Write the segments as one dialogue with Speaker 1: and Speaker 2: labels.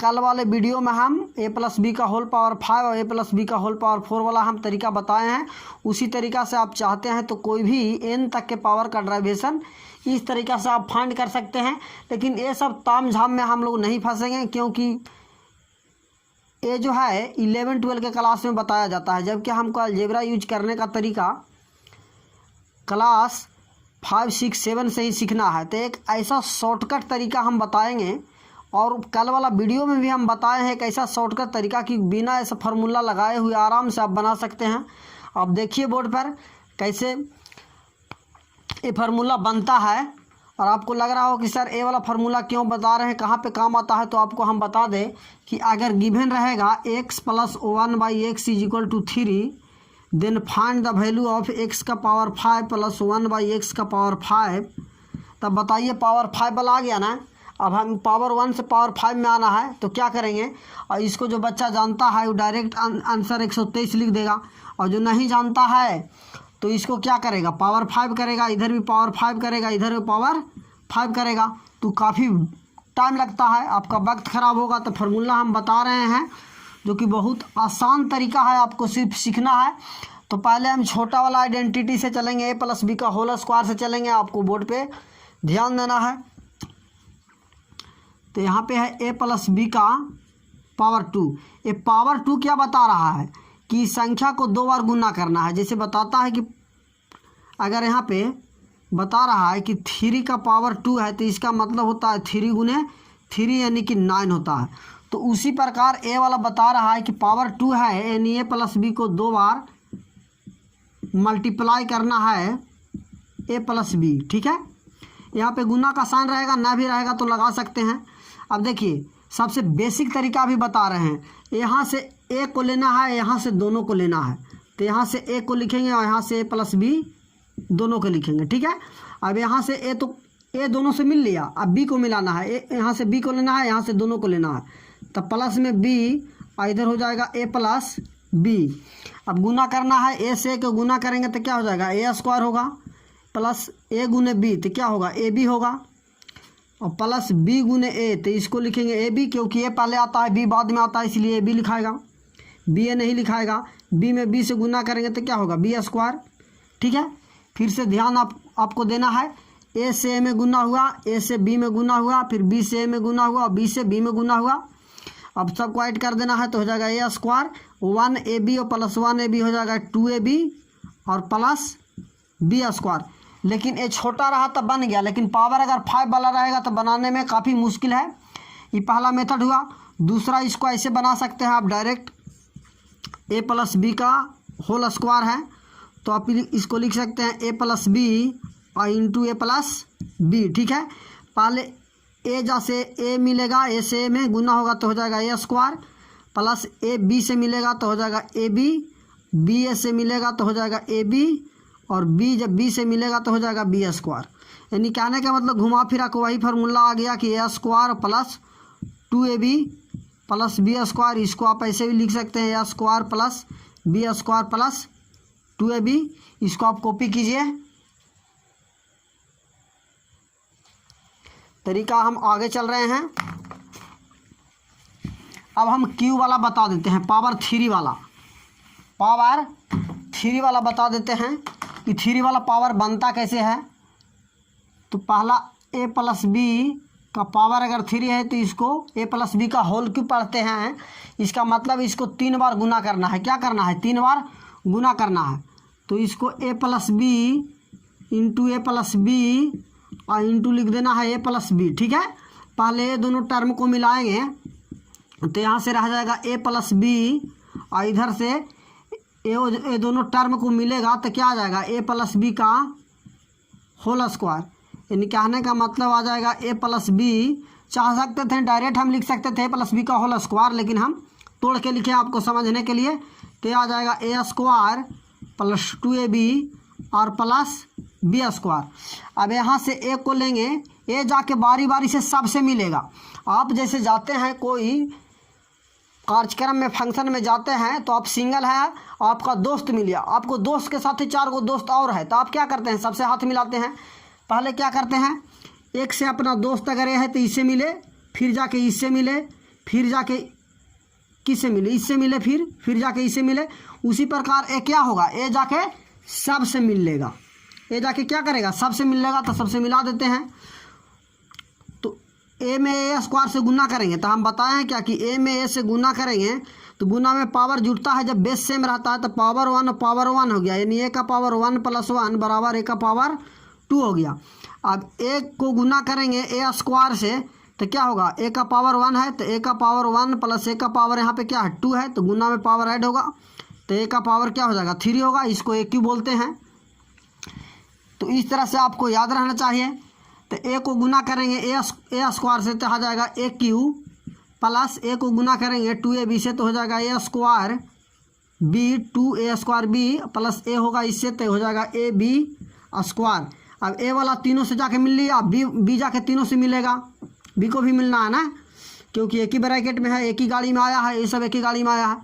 Speaker 1: कल वाले वीडियो में हम a प्लस बी का होल पावर 5 और a प्लस बी का होल पावर 4 वाला हम तरीका बताए हैं। उसी तरीका से आप चाहते हैं तो कोई भी n तक के पावर का डेरिवेशन इस तरीका से आप फाइंड कर सकते हैं। लेकिन ये सब तामझाम में हम लोग नहीं फंसेंगे, क्योंकि ये जो है 11-12 के क्लास में बताया जाता है, जबकि हमको अलजेब्रा यूज करने का तरीका क्लास 5, 6, 7 से ही सीखना है। तो एक ऐसा शॉर्टकट तरीका हम बताएंगे, और कल वाला वीडियो में भी हम बताए हैं एक ऐसा शॉर्टकट तरीका कि बिना ऐसा फार्मूला लगाए हुए आराम से आप बना सकते हैं। आप देखिए बोर्ड पर कैसे ये फार्मूला बनता है, और आपको लग रहा हो कि सर ये वाला फार्मूला क्यों बता रहे हैं, कहाँ पे काम आता है। तो आपको हम बता दें कि अगर गिवन रहेगा x + 1/x = 3, then find the value of x का पावर 5 + 1/x का पावर 5। तब बताइए पावर 5 वाला आ गया ना। अब हम पावर 1 से पावर 5 में आना है तो क्या करेंगे, और इसको जो बच्चा जानता है वो डायरेक्ट आंसर 123 लिख देगा, और जो नहीं जानता है तो इसको क्या करेगा, पावर 5 करेगा, इधर भी पावर 5 करेगा, इधर भी पावर 5 करेगा। तो काफ़ी टाइम लगता है, आपका वक्त ख़राब होगा। तो फार्मूला हम बता रहे हैं जो कि बहुत आसान तरीका है, आपको सिर्फ सीखना है। तो पहले हम छोटा वाला आइडेंटिटी से चलेंगे, a + b का होल स्क्वायर से चलेंगे। आपको बोर्ड पे ध्यान देना है। तो यहाँ पे है a + b का पावर 2। ये पावर 2 क्या बता रहा है कि संख्या को 2 बार गुना करना है। जैसे बताता है कि अगर यहाँ पे बता रहा है कि 3 का पावर 2 है तो इसका मतलब होता है 3 × 3 यानी कि 9 होता है। तो उसी प्रकार ए वाला बता रहा है कि पावर 2 है, यानी a + b को 2 बार मल्टीप्लाई करना है a + b। ठीक है, यहाँ पे गुना का साइन रहेगा, ना भी रहेगा तो लगा सकते हैं। अब देखिए सबसे बेसिक तरीका भी बता रहे हैं। यहाँ से a को लेना है, यहाँ से दोनों को लेना है। तो यहाँ से a को लिखेंगे और यहाँ से a + b दोनों को लिखेंगे। ठीक है, अब यहाँ से a तो a दोनों से मिल लिया, अब b को मिलाना है। यहाँ से b को लेना है, यहाँ से दोनों को लेना है। तो प्लस में b और इधर हो जाएगा a + b। अब गुना करना है, a से a को गुना करेंगे तो क्या हो जाएगा, a² होगा, प्लस a × b तो क्या होगा, ab होगा, और प्लस b × a तो इसको लिखेंगे ab, क्योंकि a पहले आता है b बाद में आता है, इसलिए ab लिखाएगा, ba नहीं लिखाएगा। b में b से गुना करेंगे तो क्या होगा, b²। ठीक है, फिर से ध्यान आपको देना है। a से a में गुना हुआ, a से b में गुना हुआ, फिर b से a में गुना हुआ, और b से b में गुना हुआ। अब सबको ऐड कर देना है तो हो जाएगा a²। 1ab और प्लस 1ab हो जाएगा 2ab और प्लस b²। लेकिन ये छोटा रहा तब बन गया, लेकिन पावर अगर 5 वाला रहेगा तो बनाने में काफ़ी मुश्किल है। ये पहला मेथड हुआ। दूसरा इसको ऐसे बना सकते हैं आप, डायरेक्ट a + b का होल स्क्वायर है तो आप इसको लिख सकते हैं a + b और इंटू a + b। ठीक है, पहले a जैसे a मिलेगा, a से a में गुना होगा तो हो जाएगा a² प्लस a b से मिलेगा तो हो जाएगा ab, b a से मिलेगा तो हो जाएगा ab, और b जब b से मिलेगा तो हो जाएगा b²। यानी कहने का मतलब घुमा फिरा को वही फार्मूला आ गया कि a² + 2ab प्लस b²। इसको आप ऐसे भी लिख सकते हैं, a² + b² प्लस 2ab। इसको आप कॉपी कीजिए। तरीका हम आगे चल रहे हैं। अब हम q वाला बता देते हैं, पावर 3 वाला। पावर 3 वाला बता देते हैं कि 3 वाला पावर बनता कैसे है। तो पहला a + b का पावर अगर 3 है तो इसको a + b का होल क्यों पढ़ते हैं, इसका मतलब इसको 3 बार गुना करना है। क्या करना है, 3 बार गुना करना है। तो इसको a + b into a + b और इंटू लिख देना है a + b। ठीक है, पहले ये दोनों टर्म को मिलाएंगे तो यहाँ से रह जाएगा a + b, और इधर से ये दोनों टर्म को मिलेगा तो क्या आ जाएगा, a + b का होल स्क्वायर। यानी कहने का मतलब आ जाएगा a + b। चाह सकते थे डायरेक्ट हम लिख सकते थे a + b का होल स्क्वायर, लेकिन हम तोड़ के लिखे आपको समझने के लिए। तो आ जाएगा a² + 2ab और प्लस b²। अब यहाँ से a को लेंगे, a जाके बारी बारी से सबसे मिलेगा। आप जैसे जाते हैं कोई कार्यक्रम में, फंक्शन में जाते हैं तो आप सिंगल है, आपका दोस्त मिल गया, आपको दोस्त के साथ ही 4 गो दोस्त और है, तो आप क्या करते हैं, सबसे हाथ मिलाते हैं। पहले क्या करते हैं, एक से अपना दोस्त अगर ये है तो इससे मिले, फिर जाके इससे मिले, फिर जाके किससे मिले, इससे मिले, फिर जाके इससे मिले। उसी प्रकार ए क्या होगा, ए जाके सब से मिल लेगा, ए जाके क्या करेगा, सब से मिल लेगा। तो सबसे मिला देते हैं। तो ए में ए स्क्वायर से गुना करेंगे तो हम बताए हैं क्या कि ए में ए से गुना करेंगे तो गुना में पावर जुड़ता है, जब बेस सेम रहता है तो पावर 1 हो गया, यानी ए का पावर 1 + 1 बराबर ए का पावर 2 हो गया। अब ए को गुना करेंगे ए स्क्वायर से तो क्या होगा, ए का पावर 1 है तो ए का पावर 1 + ए का पावर यहाँ पे क्या है 2 है, तो गुना में पावर ऐड होगा तो ए का पावर क्या हो जाएगा 3 होगा। इसको ए क्यू बोलते हैं। तो इस तरह से आपको याद रहना चाहिए। तो ए को गुना करेंगे ए स्क्वायर से तो आ जाएगा ए क्यू प्लस ए को गुना करेंगे 2ab से तो हो जाएगा A square B 2a square B plus A होगा इससे तो हो जाएगा ए बी स्क्वायर। अब ए वाला तीनों से जाके मिल लिया, बी जाके तीनों से मिलेगा, बी को भी मिलना है ना, क्योंकि एक ही ब्रैकेट में है, एक ही गाड़ी में आया है, ये सब एक ही गाड़ी में आया है।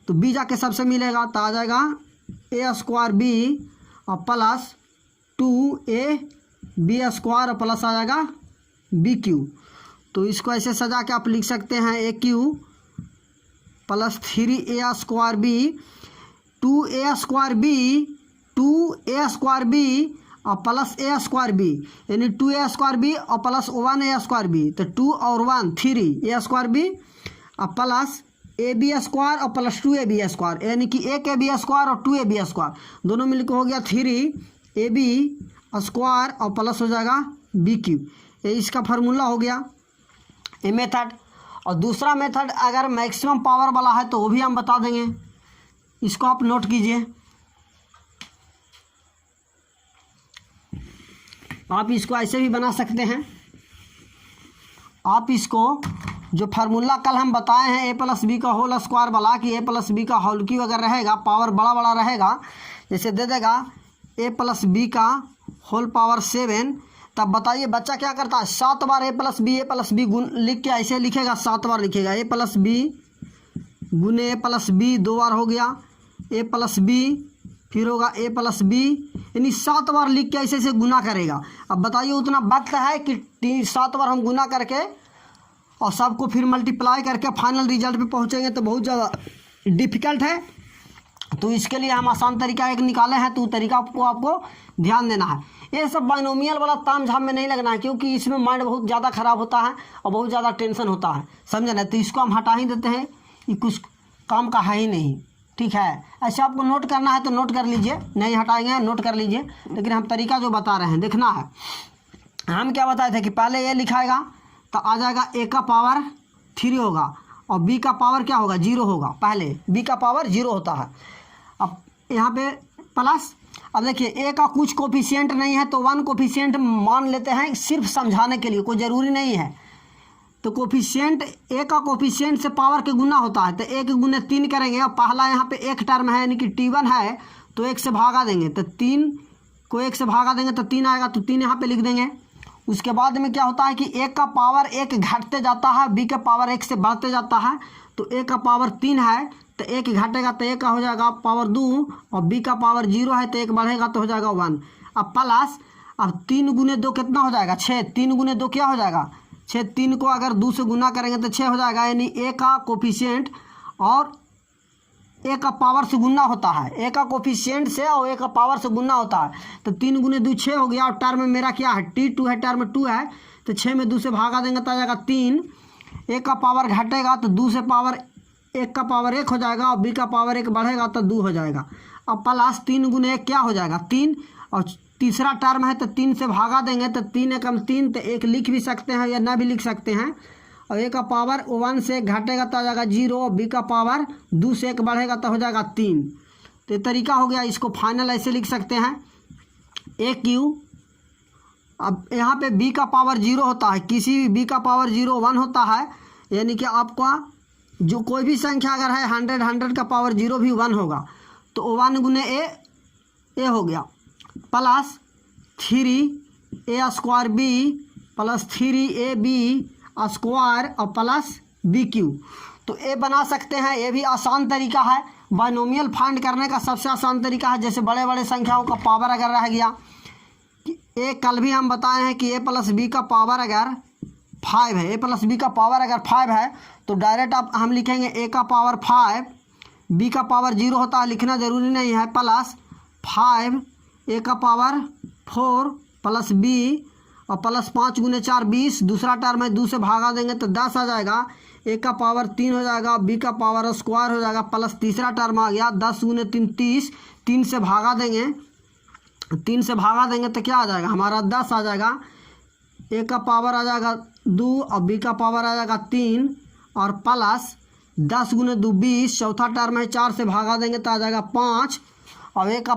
Speaker 1: तो बी जाके सबसे मिलेगा तो आ जाएगा ए स्क्वायर बी और प्लस 2ab स्क्वायर और प्लस आ जाएगा बी क्यू। तो इसको ऐसे सजा के आप लिख सकते हैं A cube plus 3a square B 2a square B और प्लस ए स्क्वायर बी, यानी 2a स्क्वायर बी और प्लस 1a स्क्वायर बी। तो 2 और 1 3a स्क्वायर बी और प्लस ab स्क्वायर और प्लस 2ab स्क्वायर, यानी कि 1ab स्क्वायर और 2ab स्क्वायर दोनों मिलकर हो गया 3ab स्क्वायर और प्लस हो जाएगा बी क्यू। ये इसका फार्मूला हो गया ये मेथड। और दूसरा मेथड अगर मैक्सिमम पावर वाला है तो वो भी हम बता देंगे, इसको आप नोट कीजिए। आप इसको ऐसे भी बना सकते हैं। आप इसको जो फार्मूला कल हम बताए हैं a + b का होल स्क्वायर वाला कि a + b का होल क्यूब अगर रहेगा पावर बड़ा रहेगा, जैसे दे देगा a + b का होल पावर 7, तब बताइए बच्चा क्या करता है 7 बार a + b गुण लिख के ऐसे लिखेगा, 7 बार लिखेगा a + b गुने a + b 2 बार हो गया a + b, फिर होगा a + b, यानी 7 बार लिख के ऐसे गुना करेगा। अब बताइए उतना वक्त है कि 7 बार हम गुना करके और सबको फिर मल्टीप्लाई करके फाइनल रिजल्ट पे पहुंचेंगे तो बहुत ज़्यादा डिफिकल्ट है। तो इसके लिए हम आसान तरीका एक निकाले हैं, तो तरीका को आपको ध्यान देना है। ये सब बाइनोमियल वाला ताम झाम में नहीं लगना है, क्योंकि इसमें माइंड बहुत ज़्यादा ख़राब होता है और बहुत ज़्यादा टेंशन होता है, समझे ना। तो इसको हम हटा ही देते हैं, ये कुछ काम का है ही नहीं, ठीक है। ऐसे आपको नोट करना है तो नोट कर लीजिए, नहीं हटाएंगे नोट कर लीजिए, लेकिन हम तरीका जो बता रहे हैं देखना है। हम क्या बताए थे कि पहले ये लिखाएगा तो आ जाएगा a का पावर 3 होगा और b का पावर क्या होगा 0 होगा, पहले b का पावर 0 होता है। अब यहाँ पे प्लस, अब देखिए a का कुछ कोफिशिएंट नहीं है तो 1 कोफिशिएंट मान लेते हैं सिर्फ समझाने के लिए, कोई ज़रूरी नहीं है। तो कोफिशिएंट a का कोफिशिएंट से पावर के गुना होता है, तो 1 गुने 3 करेंगे और पहला यहाँ पे एक टर्म है यानी कि t1 है तो 1 से भागा देंगे, तो 3 को 1 से भागा देंगे तो 3 आएगा, तो 3 यहाँ पे लिख देंगे। उसके बाद में क्या होता है कि a का पावर 1 घटते जाता है, b का पावर 1 से बढ़ते जाता है। तो a का पावर 3 है तो 1 घटेगा तो a का हो जाएगा पावर 2 और b का पावर 0 है तो 1 बढ़ेगा तो हो जाएगा 1। अब प्लस, अब 3 गुने 2 कितना हो जाएगा 6, 3 गुने 2 क्या हो जाएगा 6, 3 को अगर 2 से गुना करेंगे तो 6 हो जाएगा, यानी a का कोफिशिएंट और a का पावर से गुना होता है, a का कोफिशिएंट से और a का पावर से गुना होता है। तो 3 गुने 2 6 हो गया और टर्म में मेरा क्या है t2 है, टर्म 2 है तो 6 में 2 से भागा देंगे तो आ जाएगा 3। a का पावर घटेगा तो 2 से पावर 1 का पावर 1 हो जाएगा और b का पावर 1 बढ़ेगा तो 2 हो जाएगा। अब प्लस 3 गुने 1 क्या हो जाएगा 3, और तीसरा टर्म है तो 3 से भागा देंगे तो 3 एकम 3, तो 1 लिख भी सकते हैं या ना भी लिख सकते हैं। और a का पावर 1 से घटेगा तो आ जाएगा 0 और b का पावर 2 से 1 बढ़ेगा तो हो जाएगा 3। तो ये तरीका हो गया, इसको फाइनल ऐसे लिख सकते हैं a क्यू। अब यहाँ पे b का पावर 0 होता है, किसी भी b का पावर 0 1 होता है, यानी कि आपका जो कोई भी संख्या अगर है 100 का पावर 0 भी 1 होगा तो 1 गुने a हो गया plus 3a square b plus 3ab square और प्लस बी क्यू। तो ए बना सकते हैं, ये भी आसान तरीका है। बाइनोमियल फाइंड करने का सबसे आसान तरीका है, जैसे बड़े बड़े संख्याओं का पावर अगर रह गया, ए कल भी हम बताए हैं कि a + b का पावर अगर 5 है, ए प्लस बी का पावर अगर 5 है तो डायरेक्ट आप हम लिखेंगे ए का पावर 5, बी का पावर 0 होता है, लिखना ज़रूरी नहीं है, प्लस 5 ए का पावर 4 प्लस बी और प्लस 5 गुने 4 20, दूसरा टर्म है 2 से भागा देंगे तो 10 आ जाएगा, ए का पावर 3 हो जाएगा, बी का पावर स्क्वायर हो जाएगा, प्लस तीसरा टर्म आ गया 10 गुने 3 30, 3 से भागा देंगे, 3 से भागा देंगे तो क्या आ जाएगा हमारा 10 आ जाएगा, ए का पावर आ जाएगा 2 और बी का पावर आ जाएगा 3 और प्लस 10 गुने 2 20, चौथा टर्म है 4 से भागा देंगे तो आ जाएगा 5 और ए का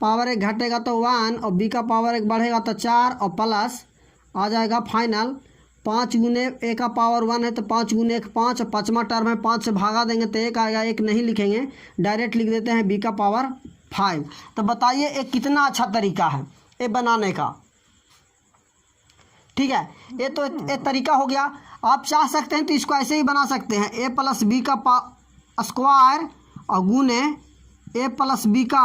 Speaker 1: पावर 1 घटेगा तो 1 और बी का पावर 1 बढ़ेगा तो 4 और प्लस आ जाएगा फाइनल 5 गुने ए का पावर 1 है तो 5 गुने 1 5 और पाँचवा टर्म है 5 से भागा देंगे तो 1 आएगा, 1 नहीं लिखेंगे, डायरेक्ट लिख देते हैं बी का पावर 5। तो बताइए ये कितना अच्छा तरीका है ये बनाने का। ठीक है, ये तो एक तरीका हो गया। आप चाह सकते हैं तो इसको ऐसे ही बना सकते हैं, ए प्लस बी का स्क्वायर और गुने ए प्लस बी का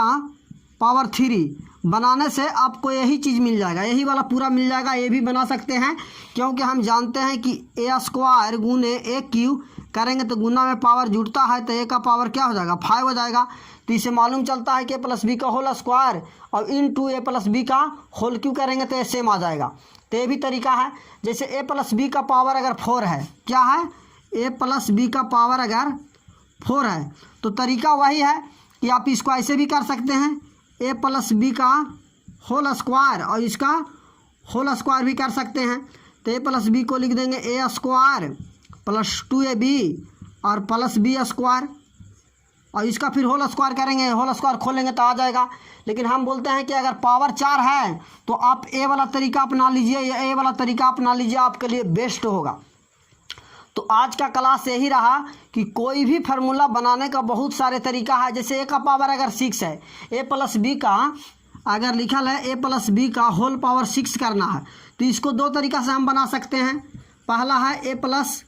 Speaker 1: पावर 3 बनाने से आपको यही चीज़ मिल जाएगा, यही वाला पूरा मिल जाएगा। ये भी बना सकते हैं क्योंकि हम जानते हैं कि ए स्क्वायर गुने ए क्यूब करेंगे तो गुना में पावर जुड़ता है तो ए का पावर क्या हो जाएगा 5 हो जाएगा। तो इसे मालूम चलता है कि ए प्लस बी का होल स्क्वायर और इनटू ए प्लस बी का होल क्यूब करेंगे तो ये सेम आ जाएगा। तो ये भी तरीका है। जैसे ए प्लस बी का पावर अगर 4 है, क्या है ए प्लस बी का पावर अगर 4 है तो तरीका वही है कि आप इसको ऐसे भी कर सकते हैं, ए प्लस बी का होल स्क्वायर और इसका होल स्क्वायर भी कर सकते हैं। तो ए प्लस बी को लिख देंगे ए स्क्वायर प्लस 2ab और प्लस बी स्क्वायर और इसका फिर होल स्क्वायर करेंगे, होल स्क्वायर खोलेंगे तो आ जाएगा। लेकिन हम बोलते हैं कि अगर पावर 4 है तो आप ए वाला तरीका अपना लीजिए या ए वाला तरीका अपना लीजिए, आपके लिए बेस्ट होगा। तो आज का क्लास यही रहा कि कोई भी फार्मूला बनाने का बहुत सारे तरीका है। जैसे ए का पावर अगर 6 है, ए प्लस बी का अगर लिखल है ए प्लस बी का होल पावर 6 करना है तो इसको 2 तरीका से हम बना सकते हैं। पहला है ए प्लस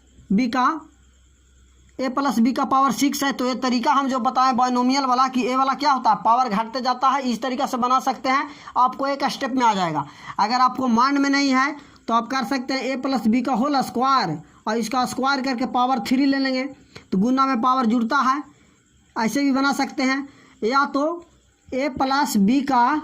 Speaker 1: बी का पावर 6 है तो ये तरीका हम जो बताएं बाइनोमियल वाला कि ए वाला क्या होता है पावर घटते जाता है, इस तरीका से बना सकते हैं, आपको एक स्टेप में आ जाएगा। अगर आपको माइंड में नहीं है तो आप कर सकते हैं ए प्लस बी का होल स्क्वायर और इसका स्क्वायर करके पावर 3 ले लेंगे तो गुना में पावर जुड़ता है, ऐसे भी बना सकते हैं। या तो ए प्लस बी का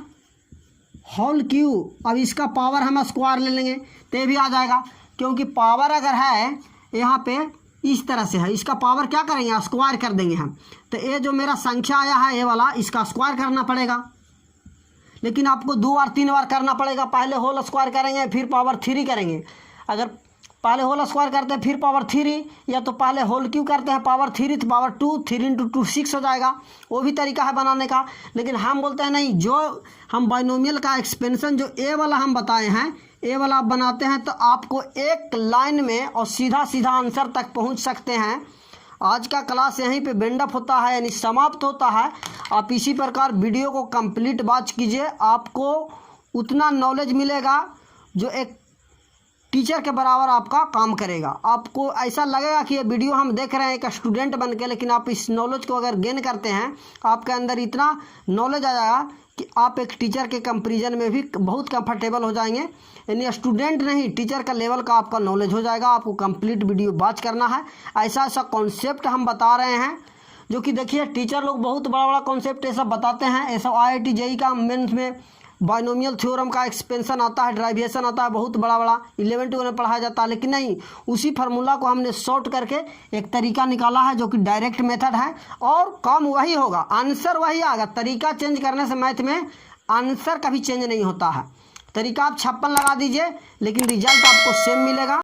Speaker 1: होल क्यूब अब इसका पावर हम स्क्वायर ले लेंगे तो ये भी आ जाएगा, क्योंकि पावर अगर है यहाँ पे इस तरह से है, इसका पावर क्या करेंगे स्क्वायर कर देंगे हम। तो ये जो मेरा संख्या आया है ये वाला इसका स्क्वायर करना पड़ेगा, लेकिन आपको 2 बार 3 बार करना पड़ेगा। पहले होल स्क्वायर करेंगे फिर पावर 3 करेंगे। अगर पहले होल स्क्वायर करते हैं फिर पावर 3 या तो पहले होल क्यूब करते हैं पावर 3 तो पावर 2, 3 × 2 6 हो जाएगा। वो भी तरीका है बनाने का। लेकिन हम बोलते हैं नहीं, जो हम बाइनोमियल का एक्सपेंशन जो ए वाला हम बताए हैं ए वाला आप बनाते हैं तो आपको एक लाइन में और सीधा सीधा आंसर तक पहुंच सकते हैं। आज का क्लास यहीं पे बेंड अप होता है यानी समाप्त होता है। आप इसी प्रकार वीडियो को कंप्लीट वॉच कीजिए, आपको उतना नॉलेज मिलेगा जो एक टीचर के बराबर आपका काम करेगा। आपको ऐसा लगेगा कि ये वीडियो हम देख रहे हैं एक स्टूडेंट बन के, लेकिन आप इस नॉलेज को अगर गेन करते हैं आपके अंदर इतना नॉलेज आ जाएगा कि आप एक टीचर के कंपैरिजन में भी बहुत कंफर्टेबल हो जाएंगे। यानी स्टूडेंट नहीं टीचर का लेवल का आपका नॉलेज हो जाएगा। आपको कंप्लीट वीडियो वॉच करना है। ऐसा ऐसा कॉन्सेप्ट हम बता रहे हैं जो कि देखिए टीचर लोग बहुत बड़ा बड़ा कॉन्सेप्ट ये सब बताते हैं। ये सब IIT JEE का मेंस में बाइनोमियल थ्योरम का एक्सपेंशन आता है, डेरिवेशन आता है, बहुत बड़ा बड़ा 11-12 में पढ़ाया जाता है। लेकिन नहीं, उसी फार्मूला को हमने शॉर्ट करके एक तरीका निकाला है जो कि डायरेक्ट मेथड है और काम वही होगा, आंसर वही आएगा। तरीका चेंज करने से मैथ में आंसर कभी चेंज नहीं होता है। तरीका आप 56 लगा दीजिए लेकिन रिजल्ट आपको सेम मिलेगा।